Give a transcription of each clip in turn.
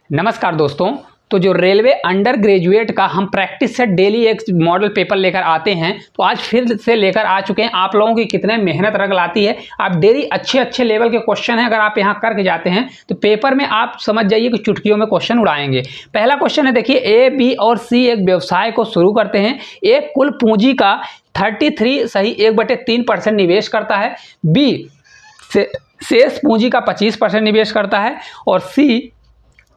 नमस्कार दोस्तों। तो जो रेलवे अंडर ग्रेजुएट का हम प्रैक्टिस सेट डेली एक मॉडल पेपर लेकर आते हैं, तो आज फिर से लेकर आ चुके हैं। आप लोगों की कितने मेहनत रंग लाती है। आप डेली अच्छे लेवल के क्वेश्चन हैं, अगर आप यहाँ करके जाते हैं तो पेपर में आप समझ जाइए कि चुटकियों में क्वेश्चन उड़ाएंगे। पहला क्वेश्चन है, देखिए ए, बी और सी एक व्यवसाय को शुरू करते हैं। एक कुल पूंजी का 33 सही 1/3% निवेश करता है। बी शेष पूंजी का 25% निवेश करता है और सी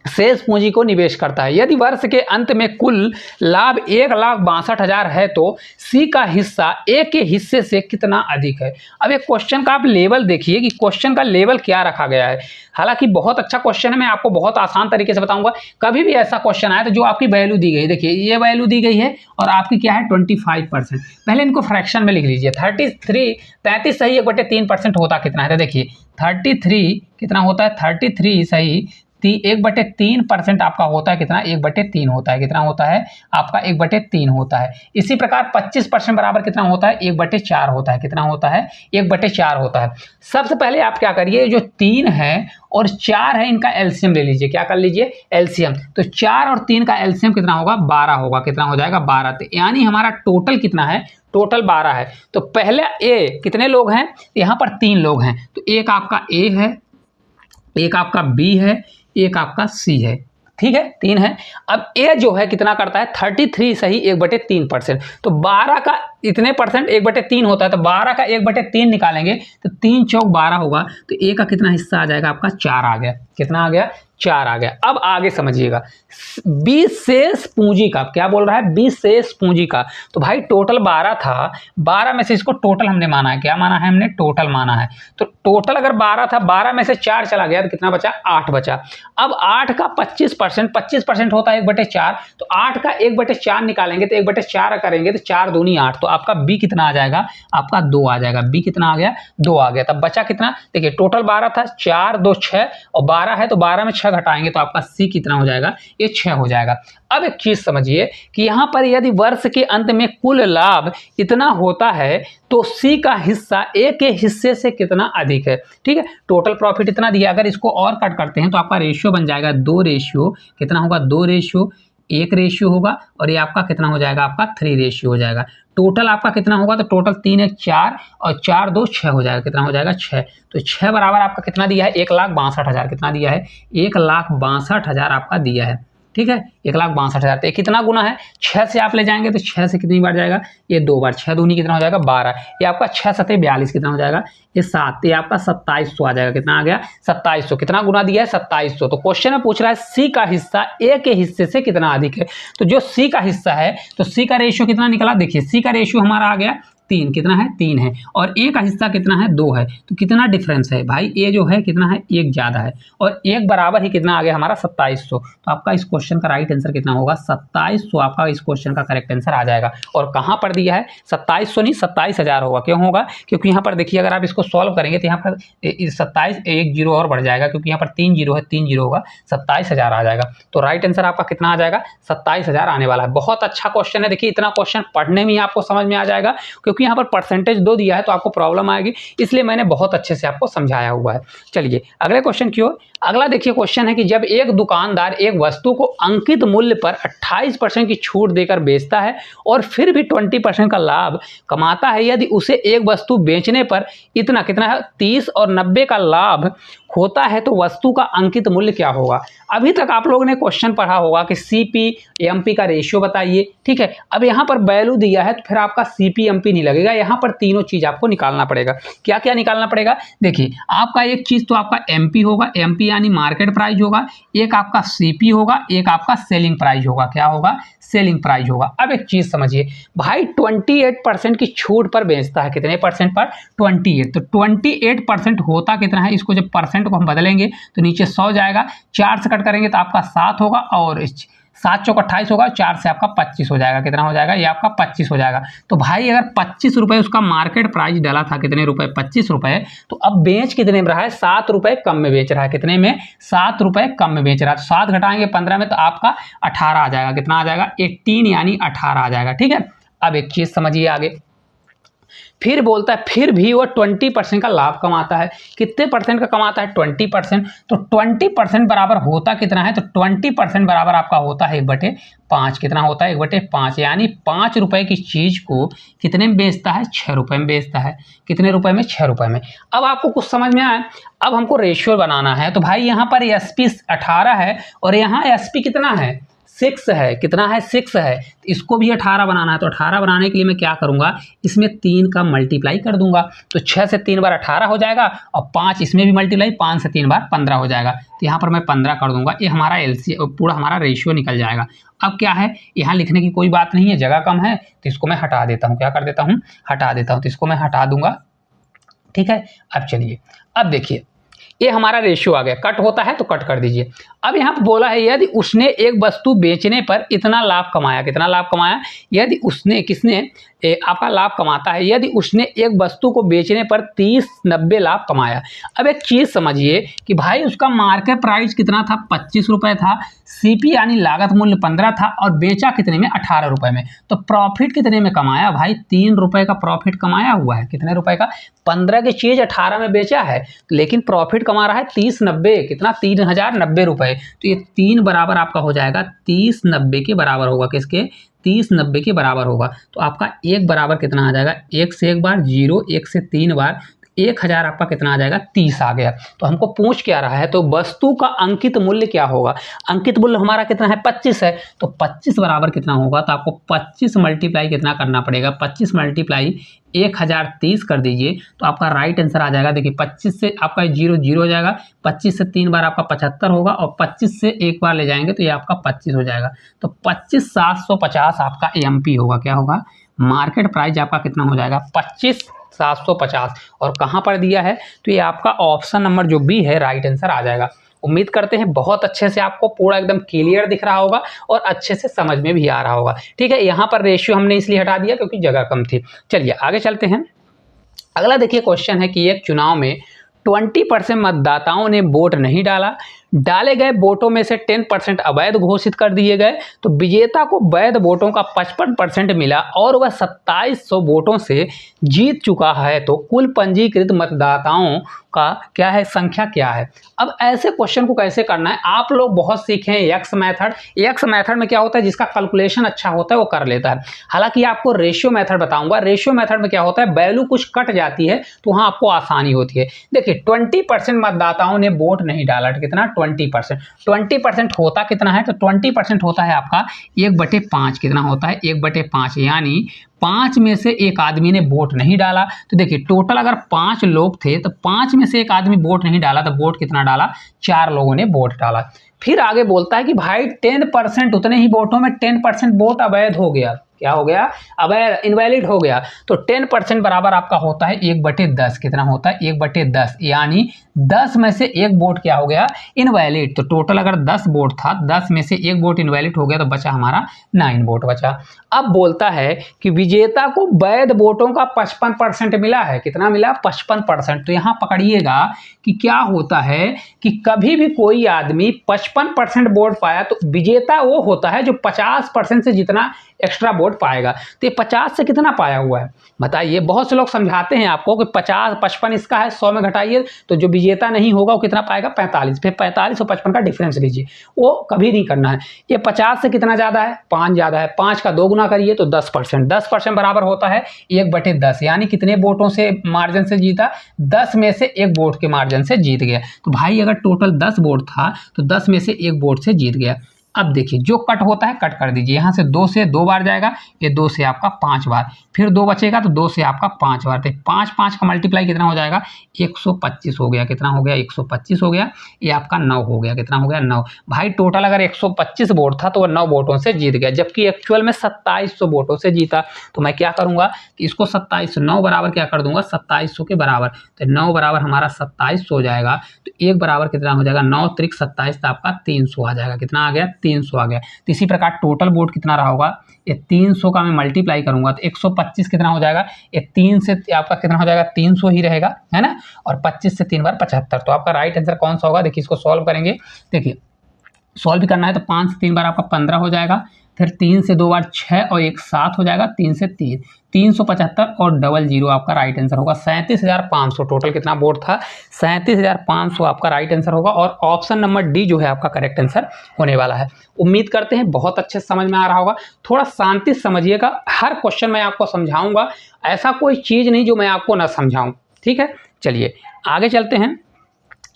शेष पूंजी को निवेश करता है। यदि वर्ष के अंत में कुल लाभ 1,62,000 है तो सी का हिस्सा ए के हिस्से से कितना अधिक है। अब एक क्वेश्चन का आप लेवल देखिए कि क्वेश्चन का लेवल क्या रखा गया है। हालांकि बहुत अच्छा क्वेश्चन है, मैं आपको बहुत आसान तरीके से बताऊंगा। कभी भी ऐसा क्वेश्चन आए तो जो आपकी वैल्यू दी गई है, देखिए ये वैल्यू दी गई है और आपकी क्या है 25%। पहले इनको फ्रैक्शन में लिख लीजिए। 33 सही 1/3% होता कितना है, तो देखिए 33 कितना होता है, 33 सही 1/3% आपका होता है कितना, 1/3 होता है। कितना होता है आपका 1/3 होता है। इसी प्रकार 25% बराबर कितना होता है, 1/4 होता है। कितना होता है, 1/4 होता है। सबसे पहले आप क्या करिए, जो 3 है और 4 है इनका एलसीएम ले लीजिए। क्या कर लीजिए, एलसीएम। तो 4 और 3 का एलसीएम कितना होगा, 12 होगा। कितना हो जाएगा, 12। तो यानी हमारा टोटल कितना है, टोटल 12 है। तो पहले ए कितने लोग हैं, यहाँ पर 3 लोग हैं। तो एक आपका ए है, एक आपका बी है, एक आपका सी है। ठीक है, 3 है। अब ए जो है कितना करता है, 33 सही 1/3%। तो 12 का इतने परसेंट 1/3 होता है, तो 12 का 1/3 निकालेंगे तो 3 चौक 12 होगा। तो ए का कितना हिस्सा आ जाएगा आपका, 4 आ गया। कितना आ गया, 4 आ गया। अब आगे समझिएगा, बी शेष पूंजी का क्या बोल रहा है, बी शेष पूंजी का। तो भाई टोटल 12 था, 12 में से इसको टोटल हमने माना है। क्या माना है हमने, टोटल माना है। तो टोटल अगर 12 था, 12 में से 4 चला गया तो कितना बचा, 8 बचा। अब 8 का 25% होता है 1/4। तो 8 का 1/4 निकालेंगे तो 1/4 करेंगे तो 4 दूनी 8। तो आपका बी कितना आ जाएगा, आपका 2 आ जाएगा। बी कितना आ गया, 2 आ गया। तब बचा कितना, देखिए टोटल 12 था, 4 2 6 और 12 है तो 12 में 6 घटाएंगे तो आपका सी कितना हो जाएगा, ये 6 हो जाएगा। अब एक चीज समझिए कि यहां पर यदि वर्ष के अंत में कुल लाभ इतना होता है तो सी का हिस्सा ए के हिस्से से कितना अधिक है। ठीक है, टोटल प्रॉफिट इतना दिया। अगर इसको और कट करते हैं तो आपका रेशियो बन जाएगा 2 रेशियो कितना होगा, 2 रेशियो 1 रेशियो होगा और ये आपका कितना हो जाएगा, आपका 3 रेशियो हो जाएगा। टोटल आपका कितना होगा, तो टोटल 3 1 4 और 4 2 6 हो जाएगा। कितना हो जाएगा, 6। तो 6 बराबर आपका कितना दिया है, 1,62,000। कितना दिया है, 1,62,000 आपका दिया है। ठीक है, 1,62,000। तो कितना गुना है, 6 से आप ले जाएंगे तो 6 से कितनी बार जाएगा, ये 2 बार। 6 दूनी कितना हो जाएगा, 12। ये आपका 6 सते 42 कितना हो जाएगा, ये 7। ये आपका 2700 आ जाएगा। कितना आ गया, 2700। कितना गुना दिया है, 2700। तो क्वेश्चन में पूछ रहा है सी का हिस्सा ए के हिस्से से कितना अधिक है। तो जो सी का हिस्सा है तो सी का रेशियो कितना निकला, देखिए सी का रेशियो हमारा आ गया 3। कितना है, 3 है। और ए का हिस्सा कितना है, 2 है। तो कितना डिफरेंस है भाई, ए जो है कितना है, 1 ज्यादा है और 1 बराबर ही कितना आ गया हमारा 2700। तो आपका इस क्वेश्चन का राइट आंसर कितना होगा, 2700 आपका इस क्वेश्चन का करेक्ट आंसर आ जाएगा। और कहां पर दिया है, 2700 नहीं 27,000 होगा। क्यों होगा, क्योंकि यहाँ पर देखिए अगर आप इसको सॉल्व करेंगे तो यहाँ पर 27 1 जीरो और बढ़ जाएगा, क्योंकि यहाँ पर 3 जीरो है, 3 जीरो होगा, 27,000 आ जाएगा। तो राइट आंसर आपका कितना आ जाएगा, 27,000 आने वाला है। बहुत अच्छा क्वेश्चन है। देखिए इतना क्वेश्चन पढ़ने में ही आपको समझ में आ जाएगा, क्योंकि यहाँ पर परसेंटेज 2 दिया है तो आपको प्रॉब्लम आएगी, इसलिए मैंने बहुत अच्छे से आपको समझाया हुआ है। चलिए अगले क्वेश्चन की ओर। अगला देखिए क्वेश्चन है कि जब एक दुकानदार एक वस्तु को अंकित मूल्य पर 28% की छूट देकर बेचता है और फिर भी 20% का लाभ कमाता है, यदि उसे एक वस्तु बेचने पर इतना कितना है 30 और 90 का लाभ होता है तो वस्तु का अंकित मूल्य क्या होगा। अभी तक आप लोगों ने क्वेश्चन पढ़ा होगा कि सीपी एमपी का रेशियो बताइए। ठीक है, अब यहाँ पर वैल्यू दिया है तो फिर आपका सीपी एमपी नहीं लगेगा, यहाँ पर तीनों चीज आपको निकालना पड़ेगा। क्या क्या निकालना पड़ेगा, देखिए आपका एक चीज तो आपका एमपी होगा, एमपी यानी मार्केट प्राइस होगा, एक आपका सीपी होगा, एक आपका सेलिंग प्राइस होगा। क्या होगा, सेलिंग प्राइस होगा। अब एक चीज समझिए भाई, 28% की छूट पर बेचता है, कितने परसेंट पर, 28। तो 28% होता कितना है, इसको जब परसेंट को हम बदलेंगे तो नीचे 100 जाएगा, 4 से कट करेंगे तो आपका 7 होगा और 7 चौक 28 होगा, 4 से आपका 25 हो जाएगा। कितना हो जाएगा, ये आपका 25 हो जाएगा। तो भाई अगर 25 रुपए उसका मार्केट प्राइस डाला था, कितने रुपए, 25 रुपए, तो अब बेच कितने में रहा है, 7 रुपए कम में बेच रहा है। कितने में, 7 रुपए कम में बेच रहा है। तो 7 घटाएंगे 15 में तो आपका 18 आ जाएगा। कितना आ जाएगा, 18 यानी 18 आ जाएगा। ठीक है, अब एक चीज समझिए आगे, फिर बोलता है फिर भी वो 20% का लाभ कमाता है। कितने परसेंट का कमाता है? 20%। तो 20% बराबर होता कितना है? तो 20% बराबर आपका होता है 1/5। कितना होता है? 1/5, यानी 5 रुपए की चीज को कितने में बेचता है? 6 रुपए में बेचता है। कितने रुपए में? 6 रुपए में। अब आपको कुछ समझ में आया? अब हमको रेशियो बनाना है। तो भाई यहाँ पर SP 18 है और यहाँ SP कितना है? 6 है। कितना है? 6 है। इसको भी 18 बनाना है। तो 18 बनाने के लिए मैं क्या करूंगा? इसमें 3 का मल्टीप्लाई कर दूंगा। तो 6 से 3 बार 18 हो जाएगा और 5 इसमें भी मल्टीप्लाई, 5 से 3 बार 15 हो जाएगा। तो यहाँ पर मैं 15 कर दूंगा। ये हमारा LC पूरा हमारा रेशियो निकल जाएगा। अब क्या है, यहाँ लिखने की कोई बात नहीं है, जगह कम है तो इसको मैं हटा देता हूँ। क्या कर देता हूँ? हटा देता हूँ। तो इसको मैं हटा दूंगा। ठीक है। अब चलिए, अब देखिए ये हमारा रेशियो आ गया। कट होता है तो कट कर दीजिए। अब यहाँ पर बोला है यदि उसने एक वस्तु बेचने पर इतना लाभ कमाया। कितना लाभ कमाया? यदि उसने, किसने? आपका लाभ कमाता है। यदि उसने एक वस्तु को बेचने पर 30-90 लाभ कमाया। अब एक चीज समझिए कि भाई उसका मार्केट प्राइस कितना था? 25 रुपए था। CP यानी लागत मूल्य 15 था और बेचा कितने में? 18 रुपए में। तो प्रॉफिट कितने में कमाया भाई? 3 रुपए का प्रॉफिट कमाया हुआ है। कितने रुपए का? 15 की चीज 18 में बेचा है, लेकिन प्रॉफिट कमा रहा है 30-90। कितना? 3090 रुपए। तो ये 3 बराबर आपका हो जाएगा 30-90 के बराबर होगा। किसके? 30-90 के बराबर होगा। तो आपका 1 बराबर कितना आ जाएगा? 1 से 1 बार 0, 1 से 3 बार 1000 आपका कितना आ जाएगा? 30 आ गया। तो हमको पूछ क्या रहा है? तो वस्तु का अंकित मूल्य क्या होगा? अंकित मूल्य हमारा कितना है? 25 है। तो 25 बराबर कितना होगा? तो आपको 25 मल्टीप्लाई कितना करना पड़ेगा? 25 मल्टीप्लाई 1030 कर दीजिए तो आपका राइट आंसर आ जाएगा। देखिए 25 से आपका 0 0 हो जाएगा, 25 से 3 बार आपका 75 होगा और 25 से 1 बार ले जाएंगे तो ये आपका 25 हो जाएगा। तो 25,750 आपका MP होगा। क्या होगा? मार्केट प्राइस आपका कितना हो जाएगा? 25,750। और कहाँ पर दिया है? तो ये आपका ऑप्शन नंबर जो B है, राइट आंसर आ जाएगा। उम्मीद करते हैं बहुत अच्छे से आपको पूरा एकदम क्लियर दिख रहा होगा और अच्छे से समझ में भी आ रहा होगा। ठीक है। यहाँ पर रेशियो हमने इसलिए हटा दिया क्योंकि जगह कम थी। चलिए आगे चलते हैं। अगला देखिए क्वेश्चन है कि एक चुनाव में 20% मतदाताओं ने वोट नहीं डाला। डाले गए वोटों में से 10% अवैध घोषित कर दिए गए। तो विजेता को वैध वोटों का 55% मिला और वह 2700 वोटों से जीत चुका है। तो कुल पंजीकृत मतदाताओं का क्या है? संख्या क्या है? अब ऐसे क्वेश्चन को कैसे करना है? आप लोग बहुत सीखे हैं एक्स मेथड। एक्स मेथड में क्या होता है? जिसका कैलकुलेशन अच्छा होता है वो कर लेता है। हालांकि आपको रेशियो मेथड बताऊंगा। रेशियो मेथड में क्या होता है? वैल्यू कुछ कट जाती है तो वहां आपको आसानी होती है। देखिए 20% मतदाताओं ने वोट नहीं डाला। कितना? 20%। 20% होता कितना है? तो 20% होता है आपका 1/5। कितना होता है? 1/5, यानी 5 में से एक आदमी ने वोट नहीं डाला। तो देखिए टोटल अगर 5 लोग थे तो 5 में से एक आदमी वोट नहीं डाला तो वोट कितना डाला? 4 लोगों ने वोट डाला। फिर आगे बोलता है कि भाई 10%, उतने ही वोटों में 10% वोट अवैध हो गया। क्या हो गया? अवैध, इनवैलिड हो गया। तो 10% बराबर आपका होता है 1/10। कितना होता है? 1/10, यानी 10 में से एक वोट क्या हो गया? इनवैलिड। तो टोटल अगर 10 वोट था, 10 में से एक वोट इनवैलिड हो गया तो बचा हमारा 9 वोट बचा। अब बोलता है कि विजेता को वैध वोटों का 55% मिला है। कितना मिला? 55%। तो यहाँ पकड़िएगा कि क्या होता है कि कभी भी कोई आदमी 55% वोट पाया तो विजेता वो होता है जो 50% से जितना एक्स्ट्रा वोट पाएगा। तो ये 50 से कितना पाया हुआ है बताइए? बहुत से लोग समझाते हैं आपको कि 50, 55 इसका है, 100 में घटाइए तो जो विजेता नहीं होगा वो कितना पाएगा? 45। फिर 45 और 55 का डिफरेंस लीजिए, वो कभी नहीं करना है। ये 50 से कितना ज़्यादा है? 5 ज़्यादा है। 5 का 2 गुना करिए तो 10%। 10% बराबर होता है 1/10, यानी कितने वोटों से मार्जिन से जीता? 10 में से एक वोट के मार्जिन से जीत गया। तो भाई अगर टोटल 10 वोट था तो 10 में से एक वोट से जीत गया। अब देखिए जो कट होता है कट कर दीजिए। यहाँ से 2 से 2 बार जाएगा, ये 2 से आपका 5 बार, फिर 2 बचेगा तो 2 से आपका 5 बार। तो 5 का मल्टीप्लाई कितना हो जाएगा? 125 हो गया। कितना हो गया? 125 हो गया। ये आपका 9 हो गया। कितना हो गया? 9। भाई टोटल अगर 125 वोट था तो वह 9 वोटों से जीत गया, जबकि एक्चुअल में 2700 वोटों से जीता। तो मैं क्या करूंगा कि इसको 2700, 9 बराबर क्या कर दूंगा? 2700 के बराबर। तो 9 बराबर हमारा 2700 हो जाएगा। तो 1 बराबर कितना हो जाएगा? 9 त्रिक 27, तो आपका 300 आ जाएगा। कितना आ गया? 300 आ गया। तो इसी प्रकार टोटल वोट कितना रहा होगा? ये 300 का मैं मल्टीप्लाई करूंगा तो 125 कितना हो जाएगा? ये 3 से आपका कितना हो जाएगा? 300 ही रहेगा, है ना। और 25 से 3 बार 75। तो आपका राइट आंसर कौन सा होगा? देखिए इसको सॉल्व करेंगे। देखिए सॉल्व भी करना है तो 5 से 3 बार आपका 15 हो जाएगा, फिर 3 से 2 बार 6 और 1 7 हो जाएगा, 3 से 3 375 और डबल जीरो आपका राइट आंसर होगा। 37,500 टोटल कितना बोर्ड था, 37,500 आपका राइट आंसर होगा और ऑप्शन नंबर डी जो है आपका करेक्ट आंसर होने वाला है। उम्मीद करते हैं बहुत अच्छे समझ में आ रहा होगा। थोड़ा शांति से समझिएगा, हर क्वेश्चन मैं आपको समझाऊंगा, ऐसा कोई चीज़ नहीं जो मैं आपको ना समझाऊं, ठीक है। चलिए आगे चलते हैं।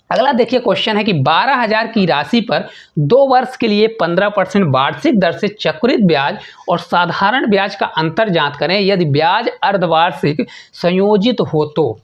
अगला देखिए क्वेश्चन है कि 12,000 की राशि पर 2 वर्ष के लिए 15% वार्षिक दर से चक्रवृद्धि ब्याज और साधारण ब्याज का अंतर ज्ञात करें यदि ब्याज अर्धवार्षिक संयोजित हो तो।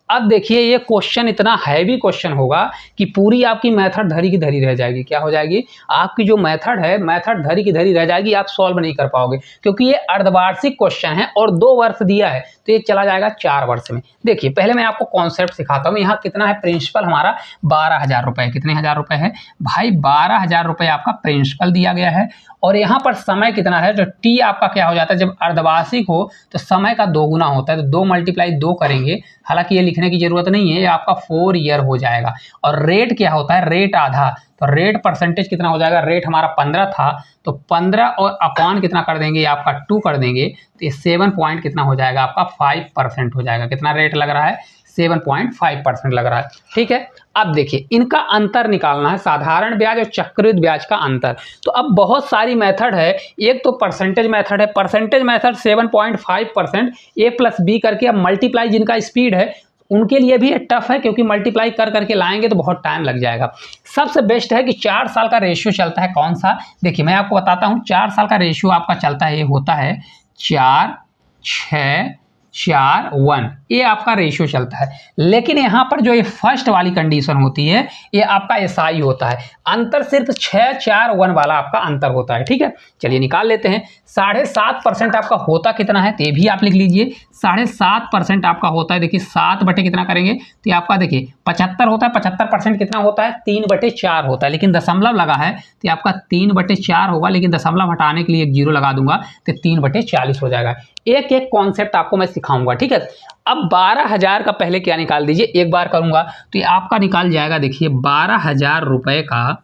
अब देखिए ये क्वेश्चन इतना हैवी क्वेश्चन होगा कि पूरी आपकी मेथड धरी की धरी रह जाएगी। क्या हो जाएगी, आपकी जो मेथड है मेथड धरी की धरी रह जाएगी, आप सॉल्व नहीं कर पाओगे क्योंकि ये अर्धवार्षिक क्वेश्चन है और 2 वर्ष दिया है तो ये चला जाएगा 4 वर्ष में। देखिए पहले मैं आपको कॉन्सेप्ट सिखाता हूँ। यहाँ कितना है प्रिंसिपल हमारा 12,000 रुपये। कितने हज़ार रुपये है भाई, 12,000 रुपये आपका प्रिंसिपल दिया गया है और यहाँ पर समय कितना है, जो टी आपका क्या हो जाता है, जब अर्धवार्षिक हो तो समय का 2 गुना होता है, तो 2 × 2 करेंगे। हालांकि ये लिखने की जरूरत नहीं है, ये आपका 4 ईयर हो जाएगा। और रेट क्या होता है, रेट आधा, तो रेट परसेंटेज कितना हो जाएगा, रेट हमारा 15 था तो 15 और अपॉन कितना कर देंगे, आपका 2 कर देंगे तो ये 7 पॉइंट कितना हो जाएगा आपका 5% हो जाएगा। कितना रेट लग रहा है, 7.5% लग रहा है, ठीक है। अब देखिए इनका अंतर निकालना है, साधारण ब्याज और चक्रवृद्धि ब्याज का अंतर। तो अब बहुत सारी मेथड है, एक तो परसेंटेज मेथड है, परसेंटेज मेथड 7.5% ए प्लस बी करके, अब मल्टीप्लाई जिनका स्पीड है उनके लिए भी टफ है क्योंकि मल्टीप्लाई कर करके लाएंगे तो बहुत टाइम लग जाएगा। सबसे बेस्ट है कि 4 साल का रेशियो चलता है, कौन सा, देखिए मैं आपको बताता हूँ। 4 साल का रेशियो आपका चलता है, ये होता है 4 6 4 1, ये आपका रेशियो चलता है। लेकिन यहाँ पर जो ये फर्स्ट वाली कंडीशन होती है ये आपका एसआई होता है, अंतर सिर्फ 6 4 1 वाला आपका अंतर होता है, ठीक है। चलिए निकाल लेते हैं। 7.5% आपका होता कितना है, तो ये भी आप लिख लीजिए। 7.5% आपका होता है, देखिए 7 बटे कितना करेंगे तो आपका देखिए 75 होता है। 75% कितना होता है, 3/4 होता है, लेकिन दशमलव लगा है तो आपका 3/4 होगा, लेकिन दशमलव हटाने के लिए एक जीरो लगा दूंगा तो 3/40 हो जाएगा। एक एक कॉन्सेप्ट आपको मैं सिखाऊंगा, ठीक है। अब 12,000 का पहले क्या निकाल दीजिए, एक बार करूंगा तो ये आपका निकाल जाएगा। देखिए 12,000 रुपये का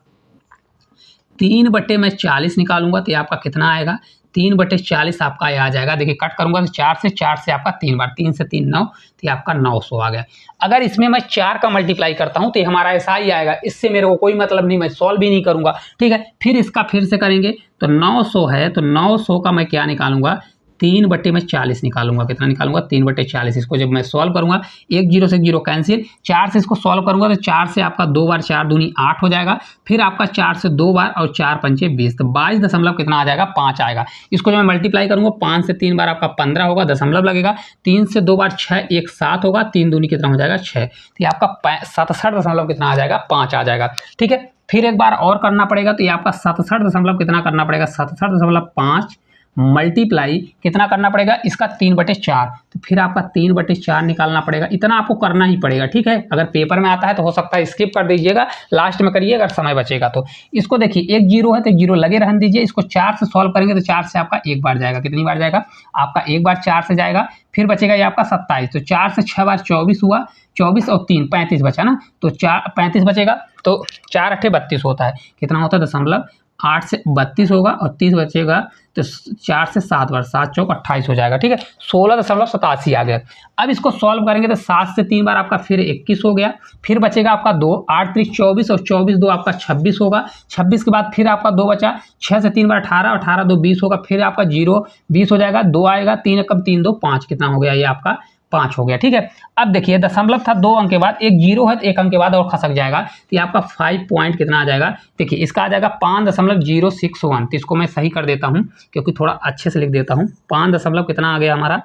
3/40 निकालूंगा तो आपका कितना आएगा, 3/40 आपका आ जाएगा। देखिए कट करूंगा तो 4 से आपका 3 बार, 3 से 3 9, तो आपका 900 आ गया। अगर इसमें मैं 4 का मल्टीप्लाई करता हूं तो ये हमारा ऐसा ही आएगा, इससे मेरे को कोई मतलब नहीं, मैं सॉल्व भी नहीं करूंगा, ठीक है। फिर इसका फिर से करेंगे तो 900 है, तो 900 का मैं क्या निकालूंगा, 3/40 निकालूंगा। कितना निकालूंगा, 3/40। इसको जब मैं सॉल्व करूंगा, एक जीरो से जीरो कैंसिल, 4 से इसको सॉल्व करूंगा तो 4 से आपका 2 बार 4 दूनी 8 हो जाएगा। फिर आपका 4 से 2 बार और 4 पंचे 20, तो 22 दशमलव कितना आ जाएगा, 5 आएगा। इसको जब मैं मल्टीप्लाई करूंगा, 5 से 3 बार आपका 15 होगा, दशमलव लगेगा। 3 से 2 बार 6 1 7 होगा, 3 दूनी कितना हो जाएगा 6, तो ये आपका 67 दशमलव कितना आ जाएगा, 5 आ जाएगा, ठीक है। फिर एक बार और करना पड़ेगा तो ये आपका 67 दशमलव कितना करना पड़ेगा, 67.5 मल्टीप्लाई कितना करना पड़ेगा इसका, 3/4, तो फिर आपका 3/4 निकालना पड़ेगा। इतना आपको करना ही पड़ेगा, ठीक है। अगर पेपर में आता है तो हो सकता है स्किप कर दीजिएगा, लास्ट में करिए अगर समय बचेगा तो। इसको देखिए एक जीरो है तो जीरो लगे रहने दीजिए। इसको 4 से सॉल्व करेंगे तो 4 से आपका एक बार जाएगा। कितनी बार जाएगा, आपका एक बार 4 से जाएगा। फिर बचेगा ये आपका 27, तो 4 से 6 बार 24 हुआ, 24 और 3 35 बचा ना, तो 35 बचेगा, तो 4 8 32 होता है। कितना होता है, दशमलव 8 से 32 होगा और 30 बचेगा, तो 4 से 7 बार 7 चौक 28 हो जाएगा, ठीक है। 16.87 आ गया। अब इसको सॉल्व करेंगे तो 7 से 3 बार आपका फिर 21 हो गया। फिर बचेगा आपका 2, 8 3 24 और 24 2 आपका 26 होगा। 26 के बाद फिर आपका 2 बचा, 6 से 3 बार 18, 18 2 20 होगा। फिर आपका 0 20 हो जाएगा, 2 आएगा, 3 कम 3 2 5, कितना हो गया, ये आपका 5 हो गया, ठीक है। अब देखिए दशमलव था 2 अंक के बाद, एक जीरो है तो 1 अंक के बाद और खसक जाएगा, तो ये आपका 5 पॉइंट कितना आ जाएगा, देखिए इसका आ जाएगा 5.061। तो इसको मैं सही कर देता हूँ क्योंकि थोड़ा अच्छे से लिख देता हूँ। 5 दशमलव कितना आ गया हमारा,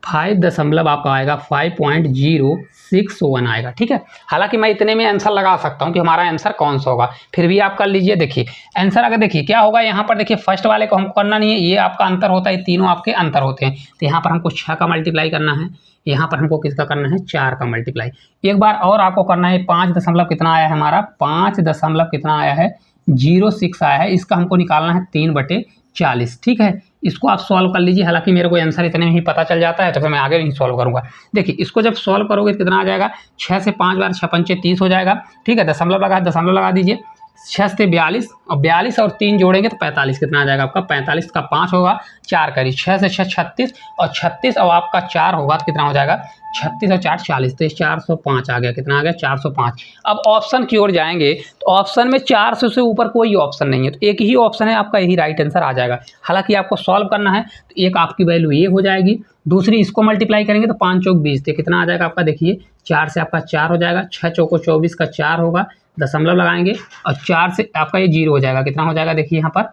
5 दशमलव आपका आएगा 5.061 आएगा, ठीक है। हालांकि मैं इतने में आंसर लगा सकता हूं कि हमारा आंसर कौन सा होगा, फिर भी आप कर लीजिए। देखिए आंसर अगर देखिए क्या होगा, यहाँ पर देखिए फर्स्ट वाले को हमको करना नहीं है, ये आपका अंतर होता है, तीनों आपके अंतर होते हैं। तो यहाँ पर हमको 6 का मल्टीप्लाई करना है, यहाँ पर हमको किसका करना है, 4 का मल्टीप्लाई। एक बार और आपको करना है, 5 दशमलव कितना आया है हमारा, 5 दशमलव कितना आया है, 06 आया है। इसका हमको निकालना है 3/40, ठीक है। इसको आप सॉल्व कर लीजिए। हालांकि मेरे को आंसर इतने में ही पता चल जाता है तो फिर मैं आगे नहीं सॉल्व करूंगा। देखिए इसको जब सॉल्व करोगे तो कितना आ जाएगा, 6 से 5 बार 6 पंचे 30 हो जाएगा, ठीक है। दशमलव लगा दीजिए। 6 से 42 और 42 और 3 जोड़ेंगे तो 45 कितना आ जाएगा आपका 45 का 5 होगा 4 करी 6 से 6 36 और 36 और आपका 4 होगा तो कितना हो जाएगा 36 और 4 40 तो 405 आ गया कितना आ गया 405। अब ऑप्शन की ओर जाएंगे तो ऑप्शन में 400 से ऊपर कोई ऑप्शन नहीं है तो एक ही ऑप्शन है आपका यही राइट आंसर आ जाएगा। हालांकि आपको सॉल्व करना है तो एक आपकी वैल्यू ये हो जाएगी, दूसरी इसको मल्टीप्लाई करेंगे तो 5 चौक 20 तो कितना आ जाएगा आपका देखिए 4 से आपका 4 हो जाएगा 6 चौको 24 का 4 होगा दशमलव लगाएंगे और 4 से आपका ये 0 हो जाएगा कितना हो जाएगा देखिए यहाँ पर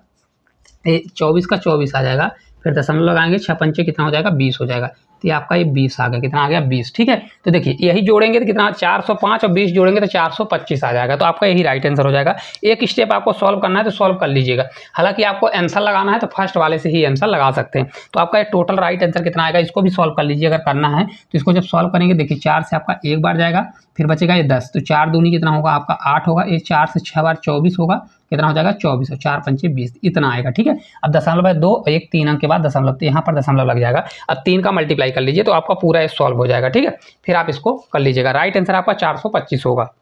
24 का 24 आ जाएगा फिर दशमलव लगाएंगे 6 पंचे कितना हो जाएगा 20 हो जाएगा तो ये आपका ये 20 आ गया कितना आ गया 20। ठीक है तो देखिए यही जोड़ेंगे तो कितना 405 और 20 जोड़ेंगे तो 425 आ जाएगा तो आपका यही राइट आंसर हो जाएगा। एक स्टेप आपको सॉल्व करना है तो सॉल्व कर लीजिएगा, हालांकि आपको आंसर लगाना है तो फर्स्ट वाले से ही आंसर लगा सकते हैं। तो आपका ये टोटल राइट आंसर कितना आएगा इसको भी सॉल्व कर लीजिए अगर करना है तो इसको जब सॉल्व करेंगे देखिए 4 से आपका एक बार जाएगा फिर बचेगा ये 10 तो 4 दूनी कितना होगा आपका 8 होगा, ये 4 से 6 बार 24 होगा कितना हो जाएगा 24 और 4 पंचे 20 इतना आएगा। ठीक है अब दशमलव है 2 एक 3 अंक के बाद दशमलव तो यहाँ पर दशमलव लग जाएगा, अब 3 का मल्टीप्लाई कर लीजिए तो आपका पूरा ये सॉल्व हो जाएगा। ठीक है फिर आप इसको कर लीजिएगा, राइट आंसर आपका 425 होगा।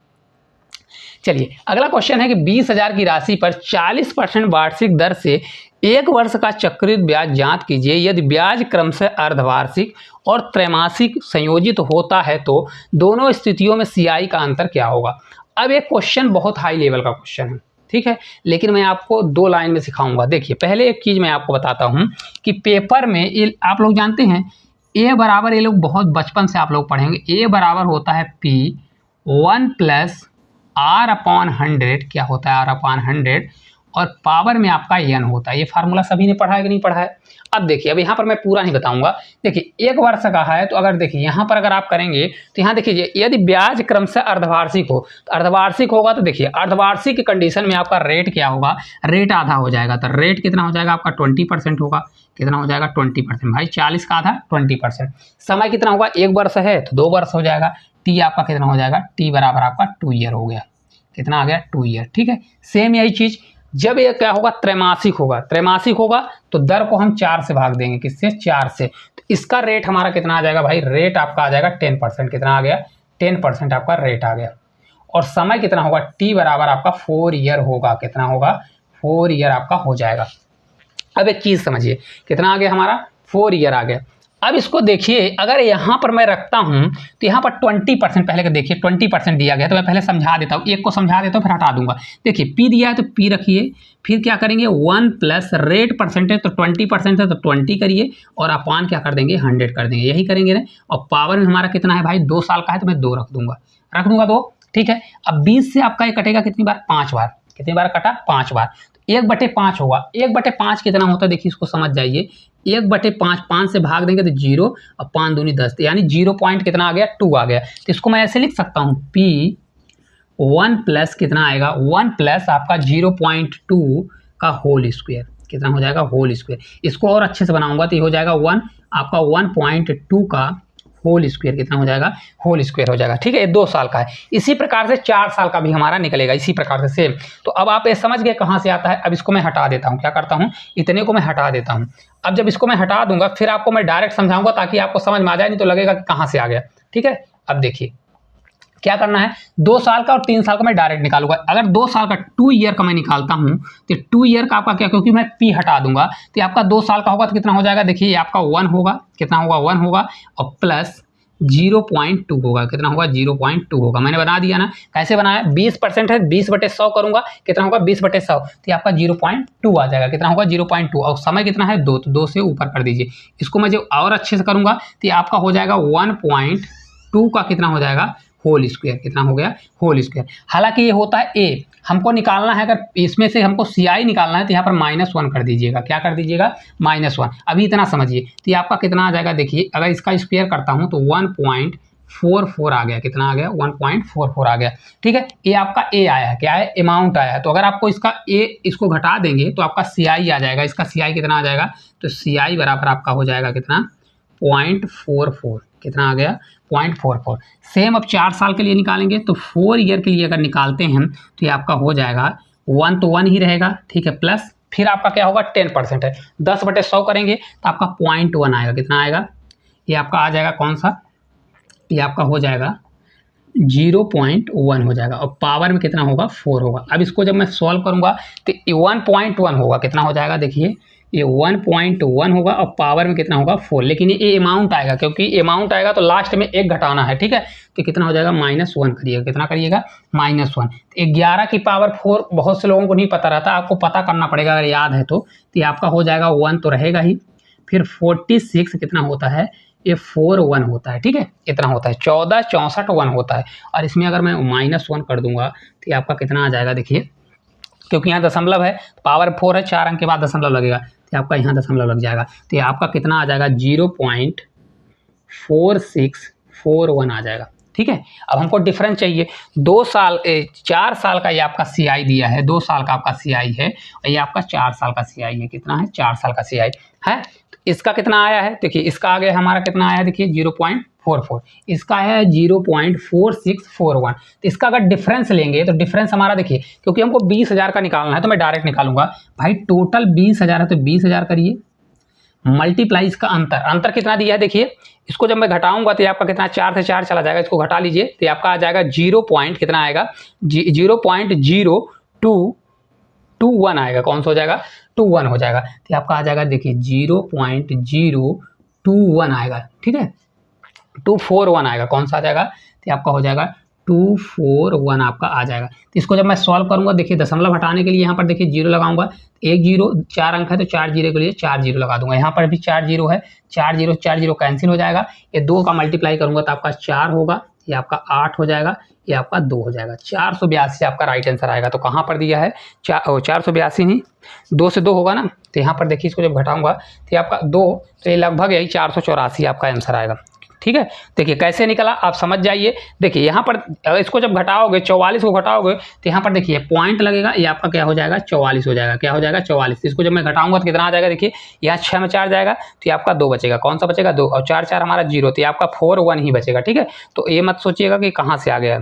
चलिए अगला क्वेश्चन है कि 20,000 की राशि पर 40% वार्षिक दर से एक वर्ष का चक्रवृद्धि ब्याज ज्ञात कीजिए। यदि ब्याज क्रमशः अर्धवार्षिक और त्रैमासिक संयोजित होता है तो दोनों स्थितियों में सीआई का अंतर क्या होगा। अब ये क्वेश्चन बहुत हाई लेवल का क्वेश्चन है, ठीक है, लेकिन मैं आपको 2 लाइन में सिखाऊंगा। देखिए पहले एक चीज़ मैं आपको बताता हूँ कि पेपर में आप लोग जानते हैं ए बराबर, ये लोग बहुत बचपन से आप लोग पढ़ेंगे, ए बराबर होता है P 1 + R/100 क्या होता है R/100 और पावर में आपका n होता है। ये फार्मूला सभी ने पढ़ा है कि नहीं पढ़ा है। अब देखिए अब यहाँ पर मैं पूरा नहीं बताऊंगा। देखिए एक वर्ष का है तो अगर देखिए यहाँ पर अगर आप करेंगे तो यहाँ देखिए यदि ब्याज क्रमशः अर्धवार्षिक हो तो अर्धवार्षिक होगा तो देखिए अर्धवार्षिक की कंडीशन में आपका रेट क्या होगा, रेट आधा हो जाएगा तो रेट कितना हो जाएगा आपका 20% होगा, कितना हो जाएगा 20%। भाई 40 का आधा 20%। समय कितना होगा, 1 वर्ष है तो 2 वर्ष हो जाएगा। टी आपका कितना हो जाएगा, टी बराबर आपका 2 ईयर हो गया, कितना आ गया 2 ईयर। ठीक है सेम यही चीज़ जब ये क्या होगा त्रैमासिक होगा, त्रैमासिक होगा तो दर को हम 4 से भाग देंगे, किससे 4 से, तो इसका रेट हमारा कितना आ जाएगा भाई, रेट आपका आ जाएगा 10%, कितना आ गया 10% आपका रेट आ गया। और समय कितना होगा, टी बराबर आपका 4 ईयर होगा, कितना होगा 4 ईयर आपका हो जाएगा। अब एक चीज़ समझिए कितना आ गया हमारा 4 ईयर आ गया। अब इसको देखिए अगर यहाँ पर मैं रखता हूँ तो यहाँ पर 20% पहले का देखिए 20% दिया गया तो मैं पहले समझा देता हूँ, एक को समझा देता हूँ फिर हटा दूंगा। देखिए पी दिया है तो पी रखिए, फिर क्या करेंगे 1 प्लस रेट परसेंटेज तो 20% है तो 20 करिए और अपान क्या कर देंगे 100 कर देंगे, यही करेंगे ना। और पावर में हमारा कितना है भाई 2 साल का है तो मैं 2 रख दूंगा 2। ठीक है अब 20 से आपका ये कटेगा कितनी बार 5 बार, कितनी बार कटा 5 बार, 1/5 होगा। 1/5 कितना होता है देखिए इसको समझ जाइए, 1/5 5 से भाग देंगे तो 0 और 5 दूनी 10 यानी 0 पॉइंट कितना आ गया 2 आ गया। तो इसको मैं ऐसे लिख सकता हूँ P 1 प्लस कितना आएगा 1 प्लस आपका 0.2 का होल स्क्वायर, कितना हो जाएगा होल स्क्वायर। इसको और अच्छे से बनाऊंगा तो ये हो जाएगा 1 आपका 1.2 का होल स्क्वायर, कितना हो जाएगा होल स्क्वायर हो जाएगा। ठीक है ये 2 साल का है। इसी प्रकार से 4 साल का भी हमारा निकलेगा इसी प्रकार से सेम। तो अब आप ये समझ गए कहाँ से आता है। अब इसको मैं हटा देता हूँ, क्या करता हूँ इतने को मैं हटा देता हूँ। अब जब इसको मैं हटा दूंगा फिर आपको मैं डायरेक्ट समझाऊंगा ताकि आपको समझ में आ जाए, नहीं तो लगेगा कि कहाँ से आ गया। ठीक है अब देखिए क्या करना है, 2 साल का और 3 साल का मैं डायरेक्ट निकालूंगा। अगर 2 साल का 2 ईयर का मैं निकालता हूं तो 2 ईयर का आपका क्या, क्योंकि मैं पी हटा दूंगा तो आपका 2 साल का होगा तो कितना हो जाएगा देखिए आपका 1 होगा, कितना होगा 1 होगा और प्लस 0.2 होगा, कितना होगा 0.2 होगा। मैंने बना दिया ना, कैसे बनाया 20% है 20/100 करूंगा कितना होगा 20/100 तो आपका 0.2 आ जाएगा, कितना होगा 0.2 और समय कितना है 2 तो 2 से ऊपर कर दीजिए। इसको मैं जो और अच्छे से करूंगा तो आपका हो जाएगा 1.2 का कितना हो जाएगा होल स्क्वायर, कितना हो गया होल स्क्वायर। हालांकि ये होता है ए, हमको निकालना है अगर इसमें से हमको सीआई निकालना है तो यहाँ पर -1 कर दीजिएगा, क्या कर दीजिएगा -1। अभी इतना समझिए तो ये आपका कितना आ जाएगा देखिए अगर इसका स्क्वायर करता हूँ तो 1.44 आ गया, कितना आ गया 1.44 आ गया। ठीक है ये आपका ए आया है, क्या है अमाउंट आया है। तो अगर आपको इसका ए इसको घटा देंगे तो आपका सीआई आ जाएगा, इसका सीआई कितना आ जाएगा तो सीआई बराबर आपका हो जाएगा कितना 0.44, कितना आ गया 0.44। सेम अब 4 साल के लिए निकालेंगे तो 4 ईयर के लिए अगर निकालते हैं तो ये आपका हो जाएगा 1 तो 1 ही रहेगा। ठीक है प्लस फिर आपका क्या होगा 10% है, 10/100 करेंगे तो आपका 0.1 आएगा, कितना आएगा ये आपका आ जाएगा कौन सा, ये आपका हो जाएगा 0.1 हो जाएगा और पावर में कितना होगा 4 होगा। अब इसको जब मैं सॉल्व करूंगा तो 1.1 होगा, कितना हो जाएगा देखिए ये 1.1 होगा और पावर में कितना होगा 4, लेकिन ये अमाउंट आएगा, क्योंकि अमाउंट आएगा तो लास्ट में एक घटाना है, ठीक है। तो कितना हो जाएगा -1 करिएगा, कितना करिएगा -1। 11 की पावर 4 बहुत से लोगों को नहीं पता रहता, आपको पता करना पड़ेगा, अगर याद है तो ये आपका हो जाएगा 1 तो रहेगा ही, फिर 46 कितना होता है ये 4 1 होता है, ठीक है, इतना होता है 14 64 1 होता है। और इसमें अगर मैं -1 कर दूंगा तो ये आपका कितना आ जाएगा देखिए, क्योंकि यहाँ दशमलव है, पावर 4 है, 4 अंक के बाद दशमलव लगेगा तो आपका यहाँ दशमलव लग जाएगा, तो ये आपका कितना आ जाएगा 0.4641 आ जाएगा, ठीक है। अब हमको डिफरेंस चाहिए, 4 साल का ये आपका CI दिया है, 2 साल का आपका CI है और ये आपका 4 साल का CI है, कितना है 4 साल का CI है। तो इसका कितना आया है देखिए, इसका आगे हमारा कितना आया है देखिए 0.44, इसका है 0.4641। तो इसका अगर डिफरेंस लेंगे तो डिफरेंस हमारा देखिए, क्योंकि हमको 20,000 का निकालना है तो मैं डायरेक्ट निकालूंगा भाई, टोटल 20,000 है तो 20,000 करिए मल्टीप्लाई इसका अंतर कितना दिया है देखिए, इसको जब मैं घटाऊंगा तो आपका कितना 4 से 4 चला जाएगा, इसको घटा लीजिए तो आपका आ जाएगा 0. कितना आएगा 0.0221 आएगा, कौन सा हो जाएगा 21 हो जाएगा, तो आपका आ जाएगा देखिए 0.021 आएगा, ठीक है 241 आएगा, कौन सा आ जाएगा तो आपका हो जाएगा 241 आपका आ जाएगा। तो इसको जब मैं सॉल्व करूंगा देखिए, दशमलव हटाने के लिए यहाँ पर देखिए 0 लगाऊंगा, 1 0 4 अंक है तो 4 0 के लिए 4 0 लगा दूंगा, यहाँ पर भी 4 0 है, 4 0 कैंसिल हो जाएगा, ये 2 का मल्टीप्लाई करूंगा तो आपका 4 होगा, ये आपका 8 हो जाएगा, ये आपका 2 हो जाएगा, 482 आपका राइट आंसर आएगा। तो कहाँ पर दिया है 482 नहीं, 2 से 2 होगा ना, तो यहाँ पर देखिए इसको जब घटाऊंगा तो आपका 2, तो ये लगभग यही 484 आपका आंसर आएगा, ठीक है। देखिए कैसे निकला आप समझ जाइए, देखिए यहाँ पर इसको जब घटाओगे 44 को घटाओगे तो यहाँ पर देखिए पॉइंट लगेगा, ये आपका क्या हो जाएगा 44 हो जाएगा, क्या हो जाएगा 44। इसको जब मैं घटाऊंगा तो कितना आ जाएगा देखिए, यहाँ 6 में 4 जाएगा तो ये आपका 2 बचेगा, कौन सा बचेगा 2, और 4 4 हमारा 0, तो ये आपका 4 1 ही बचेगा, ठीक है। तो ये मत सोचिएगा कि कहाँ से आ गया,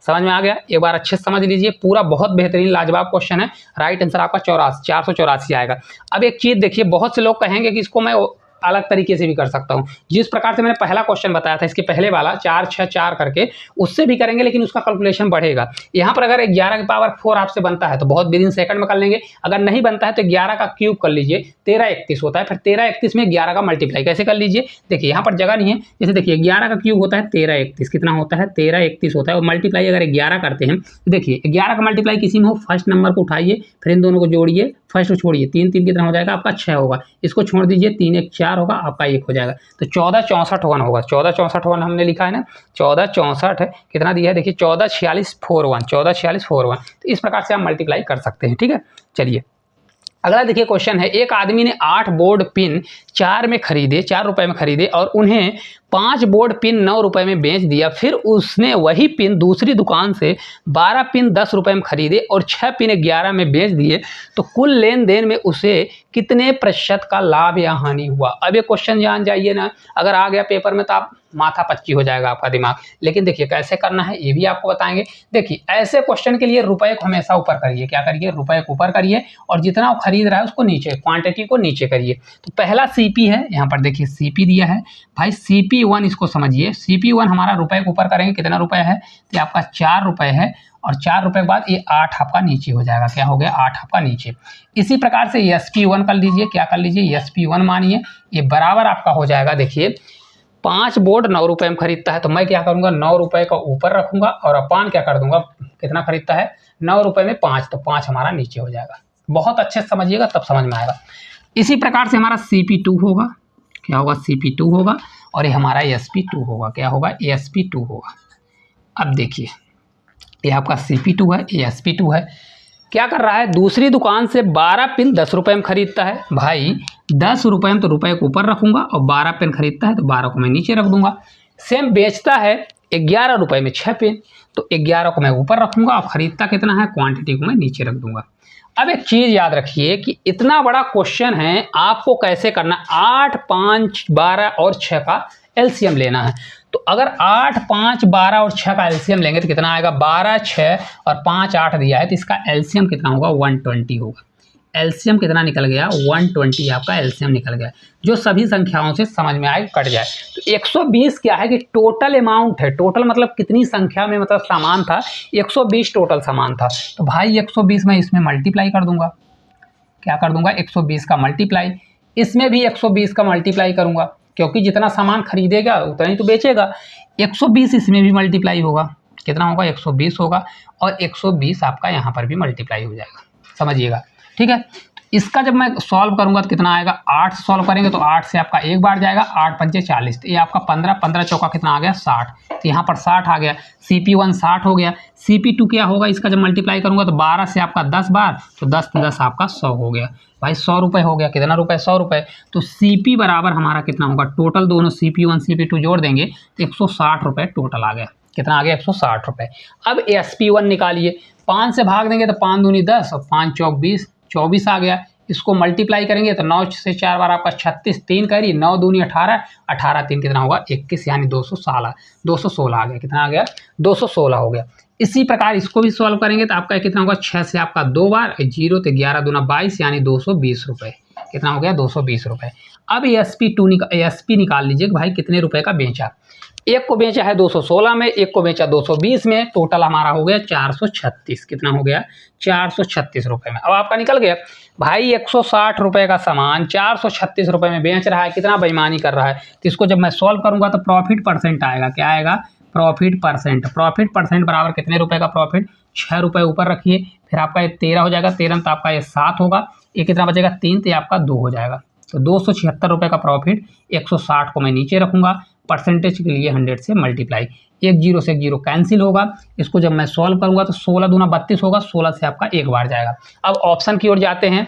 समझ में आ गया, एक बार अच्छे से समझ लीजिए, पूरा बहुत बेहतरीन लाजवाब क्वेश्चन है, राइट आंसर आपका 484 आएगा। अब एक चीज़ देखिए, बहुत से लोग कहेंगे कि इसको मैं अलग तरीके से भी कर सकता हूं, जिस प्रकार से मैंने पहला क्वेश्चन बताया था इसके पहले वाला 4 6 4 करके, उससे भी करेंगे लेकिन उसका कैलकुलेशन बढ़ेगा। यहाँ पर अगर 11 की पावर 4 आपसे बनता है तो बहुत विदिन सेकंड में कर लेंगे, अगर नहीं बनता है तो 11 का क्यूब कर लीजिए, 13 31 होता है, फिर 13 31 में 11 का मल्टीप्लाई कैसे कर लीजिए, देखिए यहाँ पर जगह नहीं है, जैसे देखिए 11 का क्यूब होता है 13 31, कितना होता है 13 31 होता है, और मल्टीप्लाई अगर 11 करते हैं तो देखिए 11 का मल्टीप्लाई किसी में हो, फर्स्ट नंबर को उठाइए फिर इन दोनों को जोड़िए, फर्स्ट को छोड़िए, 3 3 कितना हो जाएगा आपका 6 होगा, इसको छोड़ दीजिए 3 1 4 होगा, आपका 1 हो जाएगा, तो 14 64 1 होगा, 14 64 1 हमने लिखा है ना, 14 64 कितना दिया है देखिए 14 46 41, 14 46 41, तो इस प्रकार से आप मल्टीप्लाई कर सकते हैं, ठीक है। चलिए अगला देखिए क्वेश्चन है, एक आदमी ने 8 बोर्ड पिन 4 रुपए में खरीदे और उन्हें 5 बोर्ड पिन 9 रुपए में बेच दिया, फिर उसने वही पिन दूसरी दुकान से 12 पिन 10 रुपए में खरीदे और 6 पिन 11 में बेच दिए, तो कुल लेन देन में उसे कितने प्रतिशत का लाभ या हानि हुआ। अब ये क्वेश्चन जान जाइए ना, अगर आ गया पेपर में तो आप माथा पच्ची हो जाएगा आपका दिमाग, लेकिन देखिए कैसे करना है ये भी आपको बताएंगे। देखिए ऐसे क्वेश्चन के लिए रुपए को हमेशा ऊपर करिए, क्या करिए रुपए को ऊपर करिए, और जितना वो खरीद रहा है उसको नीचे, क्वांटिटी को नीचे करिए। तो पहला CP है, यहाँ पर देखिए CP दिया है भाई, CP1 इसको समझिए, CP1 हमारा रुपए को ऊपर करेंगे, कितना रुपए है तो आपका 4 रुपए है, और 4 रुपए के बाद ये 8 आपका नीचे हो जाएगा, क्या हो गया 8 आपका नीचे। इसी प्रकार से SP1 कर लीजिए, क्या कर लीजिए SP1 मानिए, ये बराबर आपका हो जाएगा देखिए 5 बोर्ड 9 रुपए में खरीदता है, तो मैं क्या करूंगा 9 रुपए का ऊपर रखूंगा और अपान क्या कर दूंगा, कितना खरीदता है 9 रुपए में 5, तो 5 हमारा नीचे हो जाएगा। बहुत अच्छे से समझिएगा तब समझ में आएगा। इसी प्रकार से हमारा CP2 होगा, क्या होगा CP2 होगा, और ये हमारा SP2 होगा, क्या होगा SP2 होगा। अब देखिए ये आपका CP2 है, ये SP2 है, क्या कर रहा है दूसरी दुकान से 12 पिन 10 रुपए में खरीदता है, भाई 10 रुपए में तो रुपए को ऊपर रखूंगा और 12 पिन खरीदता है तो 12 को मैं नीचे रख दूंगा। सेम बेचता है 11 रुपए में 6 पिन, तो 11 को मैं ऊपर रखूंगा और खरीदता कितना है, क्वांटिटी को मैं नीचे रख दूंगा। अब एक चीज याद रखिए कि इतना बड़ा क्वेश्चन है, आपको कैसे करना, 8 5 12 और 6 का LCM लेना है। तो अगर 8 5 12 और 6 का LCM लेंगे तो कितना आएगा, 12 6 और 5 8 दिया है, तो इसका LCM कितना होगा 120 होगा। एलसीएम कितना निकल गया, 120 आपका एलसीएम निकल गया, जो सभी संख्याओं से समझ में आए कट जाए। तो 120 क्या है कि टोटल अमाउंट है, टोटल मतलब कितनी संख्या में मतलब सामान था, 120 टोटल सामान था। तो भाई 120 मैं इसमें मल्टीप्लाई कर दूंगा, क्या कर दूंगा, 120 का मल्टीप्लाई, इसमें भी 120 का मल्टीप्लाई करूंगा, क्योंकि जितना सामान खरीदेगा उतना ही तो बेचेगा। 120 इसमें भी मल्टीप्लाई होगा, कितना होगा, 120 होगा, और 120 आपका यहाँ पर भी मल्टीप्लाई हो जाएगा, समझिएगा, ठीक है। इसका जब मैं सॉल्व करूंगा तो कितना आएगा, 8 सॉल्व करेंगे तो 8 से आपका एक बार जाएगा, 8 पंचे 40, तो ये आपका 15, 15 चौका कितना आ गया, 60, तो यहाँ पर 60 आ गया। CP1 60 हो गया, CP2 क्या होगा, इसका जब मल्टीप्लाई करूंगा तो 12 से आपका 10 बार, तो 10 तो 10 आपका 100 हो गया, भाई 100 रुपये हो गया, कितना रुपये, 100 रुपये। तो CP बराबर हमारा कितना होगा, टोटल दोनों CP1 CP2 जोड़ देंगे तो 160 रुपये टोटल आ गया, कितना आ गया, 160 रुपये। अब SP1 निकालिए, 5 से भाग देंगे तो 5 दूनी 10 और 5 चौक 20, 24 आ गया। इसको मल्टीप्लाई करेंगे तो 9 से 4 बार आपका 36, 3 करी, 9 दूनी 18, 18 3 कितना होगा, 21, यानी 216, 216 आ गया, कितना आ गया, 216 हो गया। इसी प्रकार इसको भी सॉल्व करेंगे तो आपका कितना होगा, 6 से आपका 2 बार, 0 तो 11 दूना 22, यानी 220 रुपये, कितना हो गया, 220 रुपये। अब SP निकाल लीजिए भाई कितने रुपए का बेचा, एक को बेचा है 216 में, एक को बेचा 220 में, टोटल हमारा हो गया 436, कितना हो गया, 436 रुपये में। अब आपका निकल गया भाई 160 रुपये का सामान 436 रुपये में बेच रहा है, कितना बेईमानी कर रहा है। तो इसको जब मैं सॉल्व करूंगा तो प्रॉफिट परसेंट आएगा, क्या आएगा, प्रॉफिट परसेंट। प्रॉफिट परसेंट बराबर कितने रुपए का प्रॉफिट, 6 रुपये ऊपर रखिए, फिर आपका ये 13 हो जाएगा, 13 तो आपका ये 7 होगा, ये कितना बचेगा, 3, तो ये आपका 2 हो जाएगा। तो 276 रुपये का प्रॉफिट, 160 को मैं नीचे रखूंगा, परसेंटेज के लिए 100 से मल्टीप्लाई, एक जीरो से एक जीरो कैंसिल होगा। इसको जब मैं सॉल्व करूंगा तो 16 दूना 32 होगा, 16 से आपका एक बार जाएगा। अब ऑप्शन की ओर जाते हैं,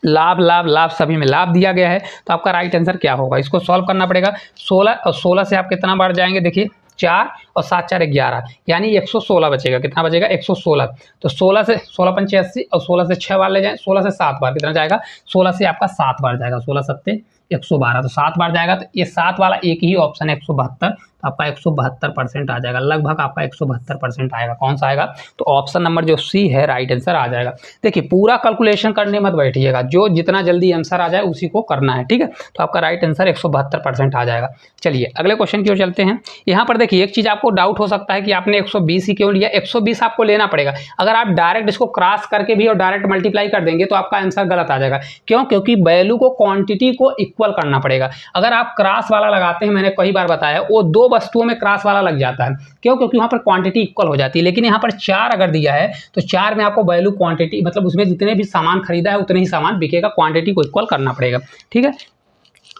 लाभ लाभ लाभ सभी में लाभ दिया गया है, तो आपका राइट आंसर क्या होगा, इसको सॉल्व करना पड़ेगा। 16 और 16 से आप कितना बार जाएंगे, देखिए 4 और 7 4 11, यानी 116 बचेगा, कितना बचेगा, 116। तो 16 से 16 पंचे 80 और 16 से 6 बार ले जाएं, 16 से 7 बार कितना जाएगा, 16 से आपका 7 बार जाएगा, 16 सत्ते 112, तो 7 बार जाएगा। तो ये 7 वाला एक ही ऑप्शन है 172, तो आपका 172% आ जाएगा, लगभग आपका 172% आएगा। कौन सा आएगा, तो ऑप्शन नंबर जो सी है राइट आंसर आ जाएगा। देखिए पूरा कैलकुलेशन करने मत बैठिएगा, जो जितना जल्दी आंसर आ जाए उसी को करना है, ठीक है। तो आपका राइट आंसर 172% आ जाएगा। चलिए अगले क्वेश्चन की ओर चलते हैं। यहाँ पर देखिए एक चीज़ आपको डाउट हो सकता है कि आपने 120 ही क्यों लिया, 120 आपको लेना पड़ेगा। अगर आप डायरेक्ट इसको क्रॉस करके भी और डायरेक्ट मल्टीप्लाई कर देंगे तो आपका आंसर गलत आ जाएगा। क्यों, क्योंकि वैल्यू को क्वांटिटी को इक्वल करना पड़ेगा। अगर आप क्रॉस वाला लगाते हैं, मैंने कई बार बताया, वो दो वस्तुओं में क्रॉस वाला लग जाता है। क्यों, क्योंकि वहाँ पर क्वांटिटी इक्वल हो जाती है। लेकिन यहाँ पर 4 अगर दिया है तो 4 में आपको वैल्यू क्वांटिटी मतलब उसमें जितने भी सामान खरीदा है उतने ही सामान बिकेगा, क्वांटिटी को इक्वल करना पड़ेगा, ठीक है।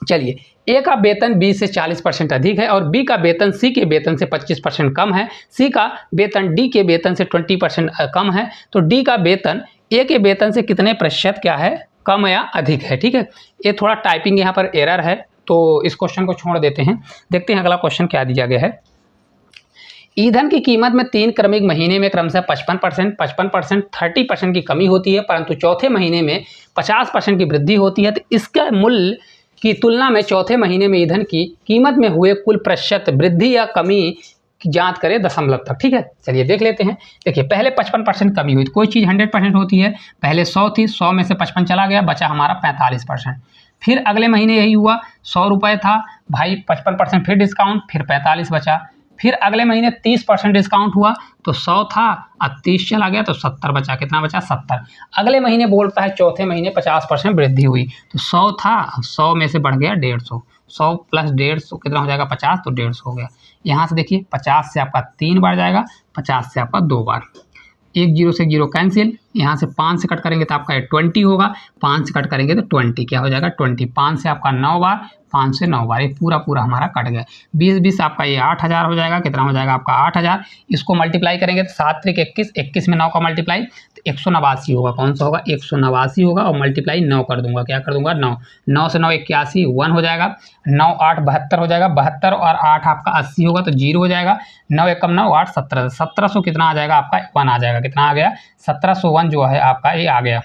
चलिए, ए का वेतन बी से 40% अधिक है और बी का वेतन सी के वेतन से 25% कम है। सी का वेतन डी के वेतन से 20% कम है। तो डी का वेतन ए के वेतन से कितने प्रतिशत क्या है, कम या अधिक है, ठीक है। ये थोड़ा टाइपिंग यहाँ पर एरर है, तो इस क्वेश्चन को छोड़ देते हैं। देखते हैं अगला क्वेश्चन क्या दिया गया है। ईंधन की कीमत में 3 क्रमिक महीने में क्रमशः 55%, 55%, 30% की कमी होती है, परंतु चौथे महीने में 50% की वृद्धि होती है। तो इसका मूल्य की तुलना में चौथे महीने में ईंधन की कीमत में हुए कुल प्रतिशत वृद्धि या कमी की जांच करें दशमलव तक, ठीक है। चलिए देख लेते हैं। देखिए पहले 55% कमी हुई, कोई चीज़ 100% होती है, पहले 100 थी, 100 में से 55 चला गया, बचा हमारा 45%। फिर अगले महीने यही हुआ, 100 रुपये था भाई, 55% फिर डिस्काउंट, फिर 45 बचा। फिर अगले महीने 30% डिस्काउंट हुआ, तो 100 था, अब 30 चला गया, तो 70 बचा, कितना बचा, 70। अगले महीने बोलता है चौथे महीने 50% वृद्धि हुई, तो 100 था, 100 में से बढ़ गया 150, 100 प्लस 150 कितना हो जाएगा, 50, तो 150 हो गया। यहाँ से देखिए 50 से आपका 3 बार जाएगा, 50 से आपका 2 बार, एक जीरो से जीरो कैंसिल, यहाँ से 5 से कट करेंगे तो आपका 20 होगा, 5 से कट करेंगे तो 20 क्या हो जाएगा, 20। 5 से आपका 9 बार, 5 से 9 बार, ये पूरा हमारा कट गया। 20 आपका ये 8000 हो जाएगा, कितना हो जाएगा आपका 8000। इसको मल्टीप्लाई करेंगे तो 7 त्रिक 21, 21 में 9 का मल्टीप्लाई तो 189 होगा। कौन सा होगा, 189 होगा, और मल्टीप्लाई 9 कर दूंगा, क्या कर दूंगा, 9, 9 से 9 81, 1 हो जाएगा, 9 8 72 हो जाएगा, 72 और 8 आपका 80 होगा, तो 0 हो जाएगा, 9 एकम 9 8 17, 1700 कितना आ जाएगा आपका 1 आ जाएगा, कितना आ गया, 1701 जो है आपका ये आ गया।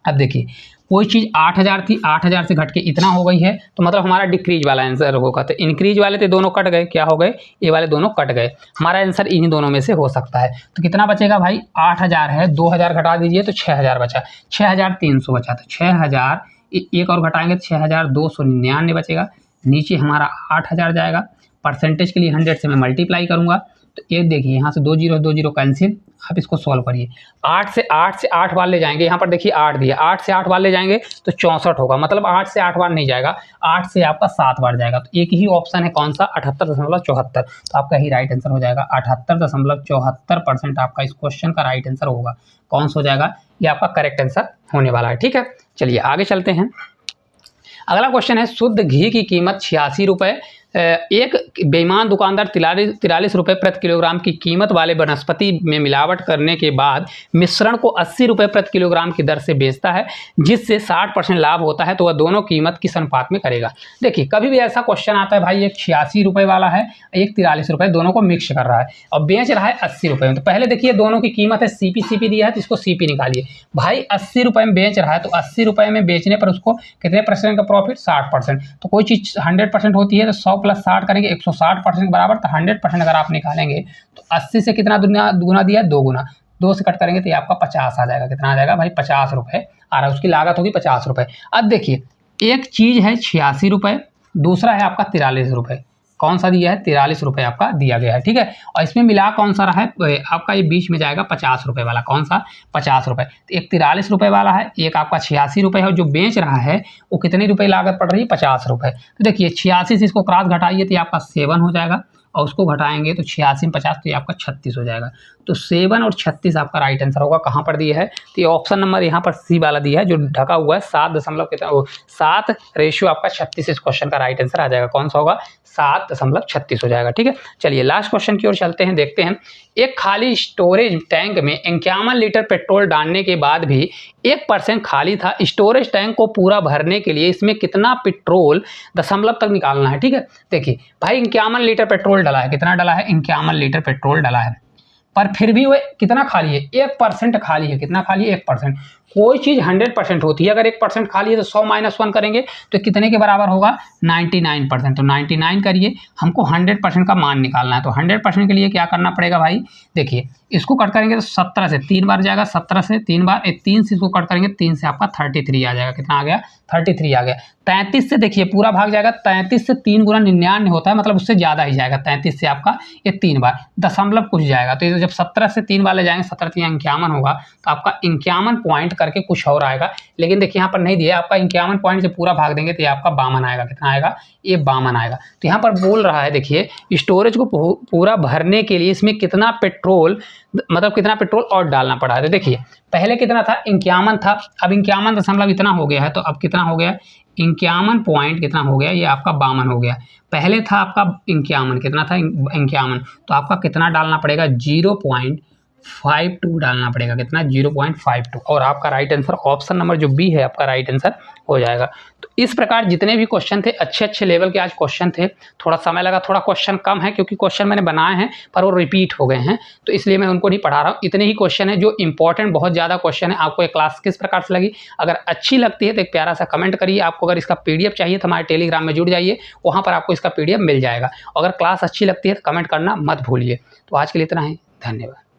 अब देखिए कोई चीज़ 8000 थी, 8000 से घट के इतना हो गई है, तो मतलब हमारा डिक्रीज वाला आंसर होगा। तो इंक्रीज वाले थे दोनों कट गए, क्या हो गए, ये वाले दोनों कट गए। हमारा आंसर इन्हीं दोनों में से हो सकता है। तो कितना बचेगा भाई, 8000 है, 2000 घटा दीजिए तो 6000 बचा, 6300 बचा। तो 6000 एक और घटाएंगे तो 6299 बचेगा। नीचे हमारा 8000 जाएगा। परसेंटेज के लिए 100 से मैं मल्टीप्लाई करूँगा, तो ये देखिए यहाँ से 2 जीरो कैंसिल। आप इसको सॉल्व करिए। 8 से 8 बार ले जाएंगे, यहाँ पर देखिए 8 दिया, 8 से 8 बार ले जाएंगे तो 64 होगा। मतलब 8 से 8 बार नहीं जाएगा, 8 से आपका 7 बार जाएगा। तो एक ही ऑप्शन है, कौन सा, 78.74। तो आपका ही राइट आंसर हो जाएगा। 78.74% आपका इस क्वेश्चन का राइट आंसर होगा। कौन सा हो जाएगा, ये आपका करेक्ट आंसर होने वाला है। ठीक है, चलिए आगे चलते हैं। अगला क्वेश्चन है, शुद्ध घी की कीमत 86 रुपये, एक बेईमान दुकानदार 43 रुपये प्रति किलोग्राम की कीमत वाले वनस्पति में मिलावट करने के बाद मिश्रण को 80 रुपये प्रति किलोग्राम की दर से बेचता है, जिससे 60% लाभ होता है, तो वह दोनों कीमत किस अनुपात में करेगा। देखिए कभी भी ऐसा क्वेश्चन आता है भाई, एक 86 रुपये वाला है, एक 43 रुपये, दोनों को मिक्स कर रहा है और बेच रहा है 80 रुपये में। तो पहले देखिए दोनों की कीमत है, CP दिया है तो इसको CP निकालिए। भाई 80 रुपये में बेच रहा है, तो 80 रुपये में बेचने पर उसको कितने % का प्रॉफिट, 60%। तो कोई चीज़ 100% होती है तो 100 + 60 करेंगे 160% के बराबर। तो 100% अगर आप निकालेंगे तो 80 से कितना गुना दिया, 2 गुना, 2 से कट करेंगे तो ये आपका 50 आ जाएगा। कितना आ जाएगा भाई, 50 रुपये आ रहा है, उसकी लागत होगी 50 रुपये। अब देखिए एक चीज़ है 86 रुपये, दूसरा है आपका 43 रुपये। कौन सा दिया है, 43 रुपये आपका दिया गया है। ठीक है, और इसमें मिला कौन सा रहा है आपका, ये बीच में जाएगा 50 रुपये वाला। कौन सा, 50 रुपये। तो एक 43 रुपये वाला है, एक आपका 86 रुपये है, और जो बेच रहा है वो कितनी रुपये लागत पड़ रही है, 50 रुपये। तो देखिए 86 से इसको क्रॉस घटाइए तो ये आपका 7 हो जाएगा, और उसको घटाएंगे तो 86 में 50 तो ये आपका 36 हो जाएगा। तो 7 और 36 आपका राइट आंसर होगा। कहाँ पर दिया है, तो ये ऑप्शन नंबर यहाँ पर C वाला दिया है, जो ढका हुआ है 7 रेशियो आपका 36 इस क्वेश्चन का राइट आंसर आ जाएगा। कौन सा होगा, 7.36 हो जाएगा। ठीक है, चलिए लास्ट क्वेश्चन की ओर चलते हैं, देखते हैं। एक खाली स्टोरेज टैंक में 51 लीटर पेट्रोल डालने के बाद भी 1% खाली था। स्टोरेज टैंक को पूरा भरने के लिए इसमें कितना पेट्रोल दशमलव तक निकालना है। ठीक है, देखिए भाई 51 लीटर पेट्रोल डाला है, कितना डाला है, 51 लीटर पेट्रोल डाला है, पर फिर भी वो कितना खाली है, 1% खाली है। कितना खाली है, 1%। कोई चीज़ 100% होती है, अगर 1% खाली है तो 100 - 1 करेंगे तो कितने के बराबर होगा, 99%। तो 99 करिए, हमको 100% का मान निकालना है। तो 100% के लिए क्या करना पड़ेगा भाई, देखिए इसको कट करेंगे तो 17 से 3 बार जाएगा, 17 से 3 बार, 3 से इसको कट करेंगे, 3 से आपका 33 आ जाएगा। कितना आ गया, 33 आ गया। 33 से देखिए पूरा भाग जाएगा, 33 से 3 गुना 99 होता है, मतलब उससे ज़्यादा ही जाएगा। 33 से आपका ये 3 बार दशमलव कुछ जाएगा, तो जब 17 से 3 वाले जाएंगे, 17 3 51 होगा, तो आपका 51 पॉइंट करके कुछ और आएगा। लेकिन देखिए यहाँ पर नहीं दिया, आपका 51 पॉइंट से पूरा भाग देंगे तो ये आपका 52 आएगा। कितना आएगा, ये 52 आएगा। तो यहाँ पर बोल रहा है, देखिए स्टोरेज को पूरा भरने के लिए इसमें कितना पेट्रोल, मतलब कितना पेट्रोल और डालना पड़ा है। तो देखिए पहले कितना था, 51 था, अब 51 दशमलव इतना हो गया है, तो अब कितना हो गया, 51 पॉइंट कितना हो गया, ये आपका 52 हो गया। पहले था आपका 51, कितना था, 51, तो आपका कितना डालना पड़ेगा, 0.52 डालना पड़ेगा। कितना, 0.52, और आपका राइट आंसर ऑप्शन नंबर जो B है आपका राइट आंसर हो जाएगा। तो इस प्रकार जितने भी क्वेश्चन थे, अच्छे लेवल के आज क्वेश्चन थे। थोड़ा समय लगा, थोड़ा क्वेश्चन कम है, क्योंकि क्वेश्चन मैंने बनाए हैं पर वो रिपीट हो गए हैं, तो इसलिए मैं उनको नहीं पढ़ा रहा हूँ। इतने ही क्वेश्चन है जो इंपॉर्टेंट, बहुत ज़्यादा क्वेश्चन है। आपको ये क्लास किस प्रकार से लगी, अगर अच्छी लगती है तो एक प्यारा सा कमेंट करिए। आपको अगर इसका PDF चाहिए तो हमारे टेलीग्राम में जुड़ जाइए, वहाँ पर आपको इसका PDF मिल जाएगा। अगर क्लास अच्छी लगती है तो कमेंट करना मत भूलिए। तो आज के लिए इतना ही, धन्यवाद।